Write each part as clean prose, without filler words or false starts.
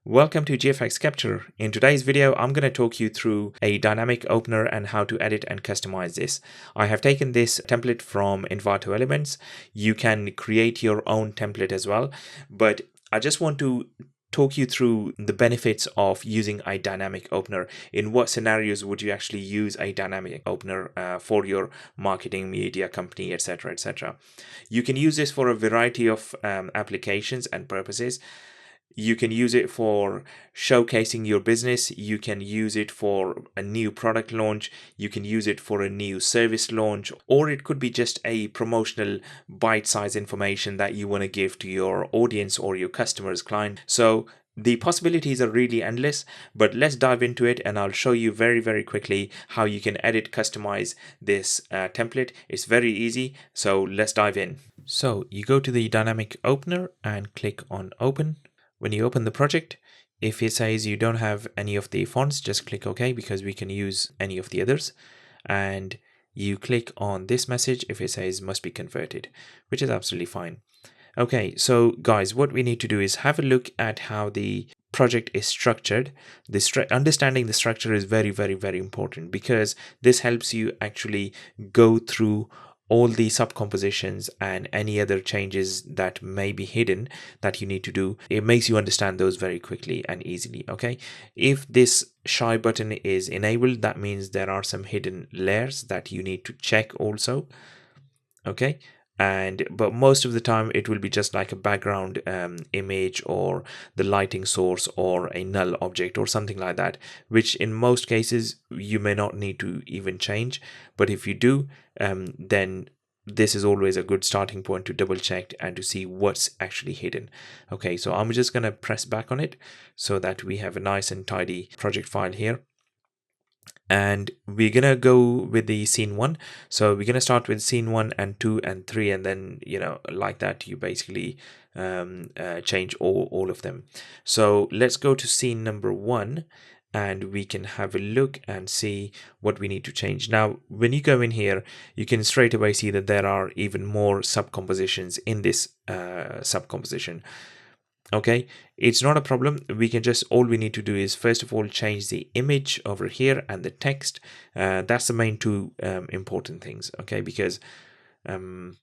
Welcome to GFX Kapture. In today's video, I'm going to talk you through a dynamic opener and how to edit and customize this. I have taken this template from Envato elements. You can create your own template as well, but I just want to talk you through the benefits of using a dynamic opener. In what scenarios would you actually use a dynamic opener for your marketing, media company, etc., etc. You can use this for a variety of applications and purposes. You can use it for showcasing your business. You can use it for a new product launch. You can use it for a new service launch, or it could be just a promotional bite-sized information that you want to give to your audience or your customers, client. So the possibilities are really endless, but let's dive into it and I'll show you very quickly how you can edit, customize this template. It's very easy, so let's dive in. So you go to the dynamic opener and click on open. When you open the project, if it says you don't have any of the fonts, just click OK because we can use any of the others. And you click on this message if it says must be converted, which is absolutely fine. Okay, so guys, what we need to do is have a look at how the project is structured. Understanding the structure is very important because this helps you actually go through all the sub compositions and any other changes that may be hidden that you need to do. It makes you understand those very quickly and easily. Okay, if this shy button is enabled, that means there are some hidden layers that you need to check also. Okay, but most of the time it will be just like a background image or the lighting source or a null object or something like that, which in most cases you may not need to even change. But if you do, then this is always a good starting point to double check and to see what's actually hidden. Okay, so I'm just going to press back on it so that we have a nice and tidy project file here. And we're gonna go with the scene 1. So we're gonna start with scene 1 and 2 and 3, and then like that you basically change all of them. So let's go to scene number 1 and we can have a look and see what we need to change. Now when you go in here, you can straight away see that there are even more sub compositions in this sub composition. Okay, it's not a problem. We can just, all we need to do is first of all change the image over here and the text. That's the main two important things. Okay, because that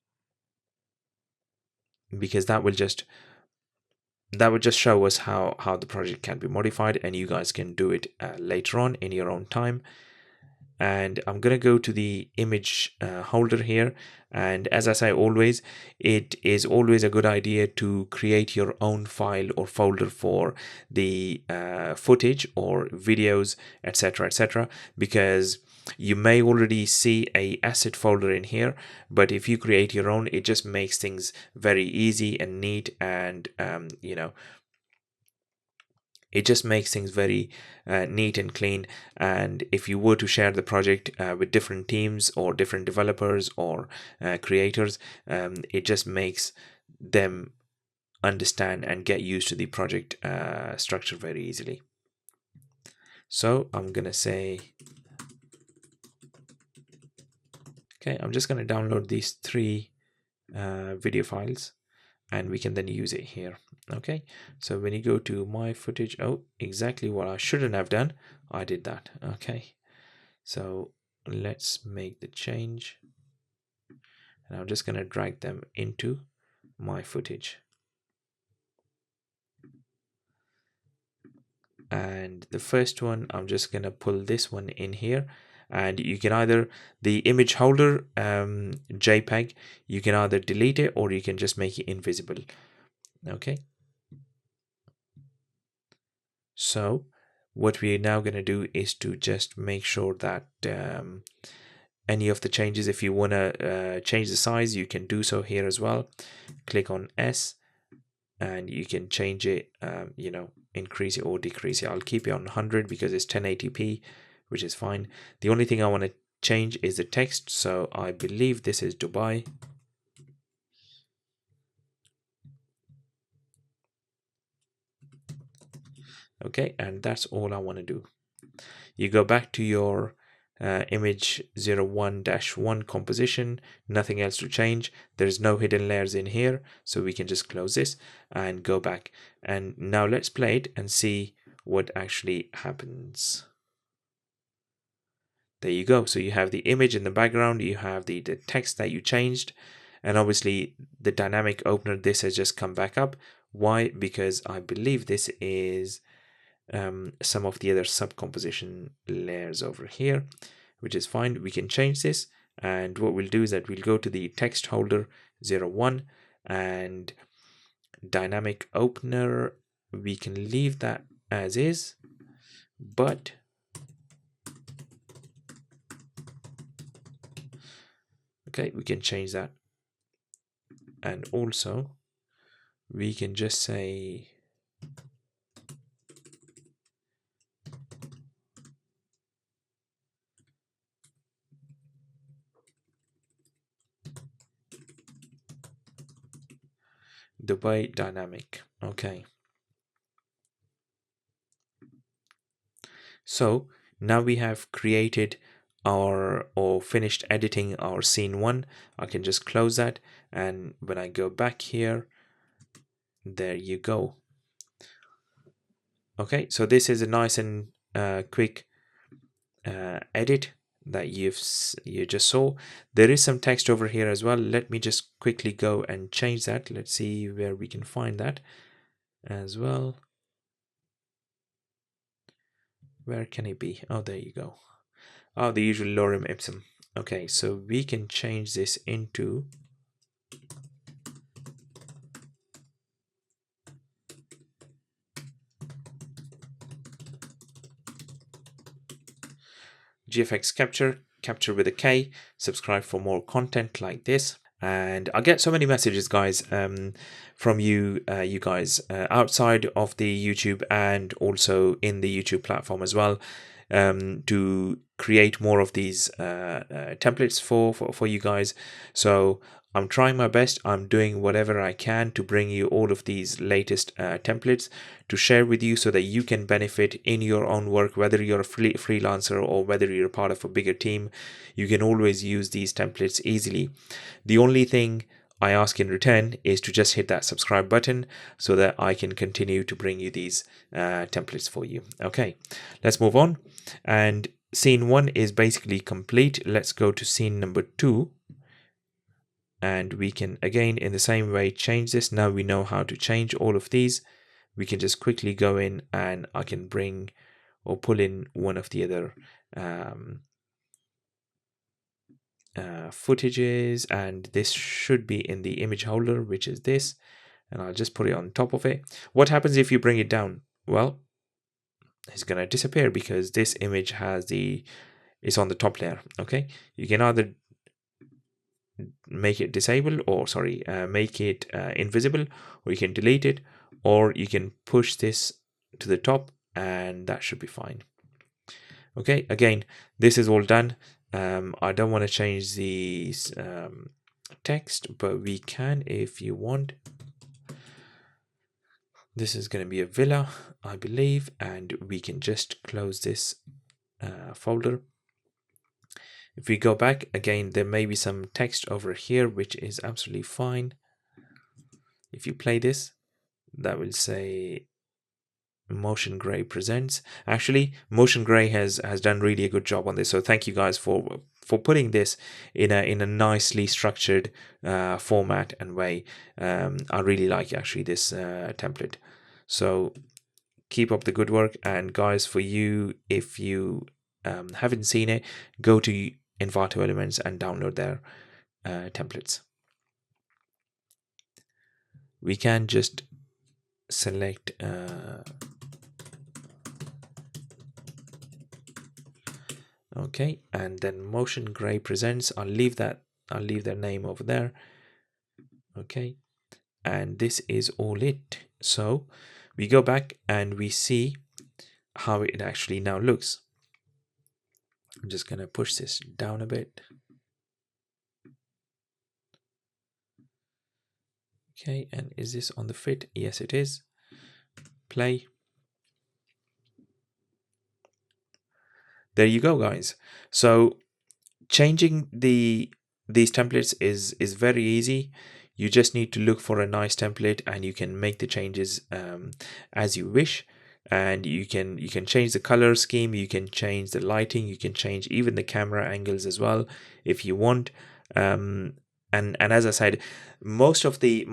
will just show us how the project can be modified, and you guys can do it later on in your own time. And I'm going to go to the image holder here, and as I say always, it is always a good idea to create your own file or folder for the footage or videos, etc., because you may already see a asset folder in here, but if you create your own, it just makes things very easy and neat, and it just makes things very neat and clean. And if you were to share the project with different teams or different developers or creators, it just makes them understand and get used to the project structure very easily. So I'm gonna say, okay, I'm just gonna download these 3 video files and we can then use it here. Okay, so when you go to my footage, oh, exactly what I shouldn't have done, I did that. Okay, so let's make the change, and I'm just going to drag them into my footage. And the first one, I'm just going to pull this one in here, and you can either, the image holder JPEG, you can either delete it or you can just make it invisible. Okay, so what we're now going to do is to just make sure that any of the changes, if you want to change the size, you can do so here as well. Click on S and you can change it, increase it or decrease it. I'll keep it on 100 because it's 1080p, which is fine. The only thing I want to change is the text, so I believe this is Dubai. Okay, and that's all I want to do. You go back to your image 01-1 composition, nothing else to change. There's no hidden layers in here, so we can just close this and go back. And now let's play it and see what actually happens. There you go. So you have the image in the background, you have the text that you changed, and obviously the dynamic opener, this has just come back up. Why? Because I believe this is some of the other sub composition layers over here, which is fine. We can change this, and what we'll do is that we'll go to the text holder 01 and dynamic opener, we can leave that as is, but okay, we can change that. And also we can just say Dubai dynamic. Okay, so now we have created our or finished editing our scene 1. I can just close that, and when I go back here, there you go. Okay, so this is a nice and quick edit that you just saw. There is some text over here as well. Let me just quickly go and change that. Let's see where we can find that as well. Where can it be? Oh, there you go. Oh, the usual lorem ipsum. Okay, so we can change this into GFX Kapture, Kapture with a K. Subscribe for more content like this. And I get so many messages, guys, from you guys outside of the YouTube and also in the YouTube platform as well, to create more of these templates for you guys. So I'm trying my best. I'm doing whatever I can to bring you all of these latest templates to share with you so that you can benefit in your own work, whether you're a freelancer or whether you're part of a bigger team. You can always use these templates easily. The only thing I ask in return is to just hit that subscribe button so that I can continue to bring you these templates for you. Okay, let's move on. And scene 1 is basically complete. Let's go to scene number 2. And we can again in the same way change this. Now we know how to change all of these. We can just quickly go in and I can bring or pull in one of the other footages, and this should be in the image holder, which is this, and I'll just put it on top of it. What happens if you bring it down? Well, it's gonna disappear because this image has it's on the top layer. Okay, you can either make it disable or make it invisible, or you can delete it, or you can push this to the top and that should be fine. Okay, again, this is all done. I don't want to change the text, but we can if you want. This is going to be a villa, I believe, and we can just close this folder. If we go back again, there may be some text over here, which is absolutely fine. If you play this, that will say Motion Gray presents. Actually, Motion Gray has done really a good job on this, so thank you guys for putting this in a nicely structured format and way. I really like actually this template, so keep up the good work. And guys, for you, if you haven't seen it, go to Envato Elements and download their templates. We can just select okay, and then Motion Gray presents. I'll leave their name over there. Okay, and this is all it. So we go back and we see how it actually now looks. I'm just gonna push this down a bit. Okay, and is this on the fit? Yes, it is. Play. there you go, guys. So changing these templates is very easy. You just need to look for a nice template and you can make the changes as you wish. And you can change the color scheme, you can change the lighting, you can change even the camera angles as well if you want. And as I said, most of the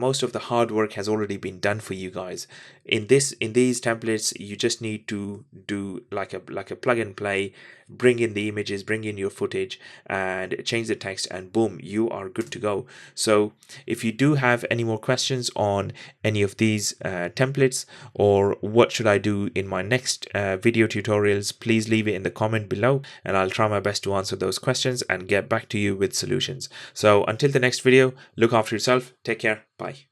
hard work has already been done for you guys. In these templates, you just need to do like a plug and play, bring in the images, bring in your footage, and change the text, and boom, you are good to go. So if you do have any more questions on any of these templates, or what should I do in my next video tutorials, please leave it in the comment below, and I'll try my best to answer those questions and get back to you with solutions. So until the next video, look after yourself, take care, bye.